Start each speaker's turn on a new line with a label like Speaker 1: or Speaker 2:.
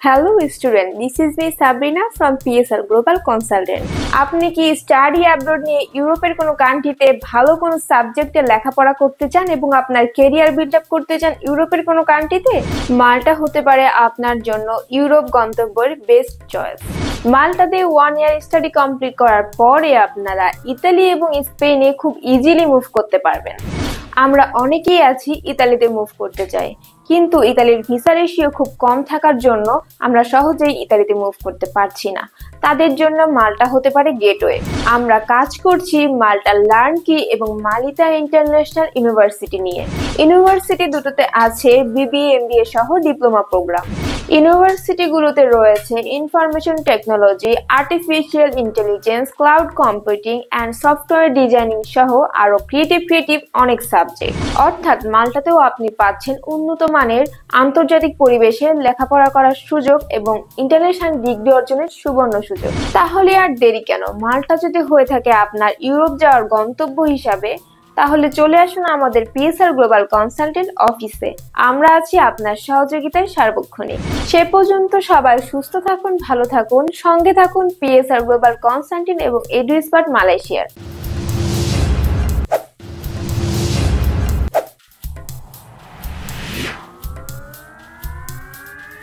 Speaker 1: Hello student, this is me Sabrina from PSR Global Consultant. আপনি কি study abroad নিয়ে ইউরোপের কোনো কান্ট্রিতে ভালো কোনো সাবজেক্টে লেখাপড়া করতে চান এবং আপনার ক্যারিয়ার বিল্ড আপ করতে চান ইউরোপের কোনো কান্ট্রিতে? মাল্টা হতে পারে আপনার জন্য ইউরোপ গন্তব্যের বেস্ট চয়েস। মাল্টাতে 1 ইয়ার স্টাডি কমপ্লিট করার পরে আপনারা ইতালি এবং স্পেনে খুব ইজিলি মুভ করতে পারবেন। আমরা অনেকেই আছি ইতালিতে মুভ করতে চাই, কিন্তু ইতালির ভিসা রেশিও খুব কম থাকার জন্য আমরা সহজেই ইতালিতে মুভ করতে পারছি না। তাদের জন্য মাল্টা হতে পারে গেটওয়ে। আমরা কাজ করছি মাল্টা লার্ন কি এবং মালিতা ইন্টারন্যাশনাল ইউনিভার্সিটি নিয়ে। ইউনিভার্সিটি দুটোতে আছে বিবিএ এমবিএ সহ ডিপ্লোমা প্রোগ্রাম। ইউনিভার্সিটিগুলোতে রয়েছে information technology, artificial intelligence, cloud computing and software designing সহ আরো ক্রিয়েটিভ অনেক সাবজেক্ট। অর্থাৎ মাল্টাতেও আপনি পাচ্ছেন উন্নত মানের আন্তর্জাতিক পরিবেশে লেখাপড়া করার সুযোগ এবং ইন্টারন্যাশনাল ডিগ্রি অর্জনের সুবর্ণ সুযোগ। তাহলে আর দেরি কেন? মাল্টা যদি হয়ে থাকে আপনার ইউরোপ যাওয়ার গন্তব্য হিসাবে, তাহলে চলে আসুন আমাদের পিএসআর গ্লোবাল কনসালটেন্ট অফিসে। আমরা আছি আপনার সহযোগিতায় সার্বক্ষণিক। সে পর্যন্ত সবাই সুস্থ থাকুন, ভালো থাকুন, সঙ্গে থাকুন পিএসআর গ্লোবাল কনসালটেন্ট এবং এডুস্মার্ট মালয়েশিয়ার।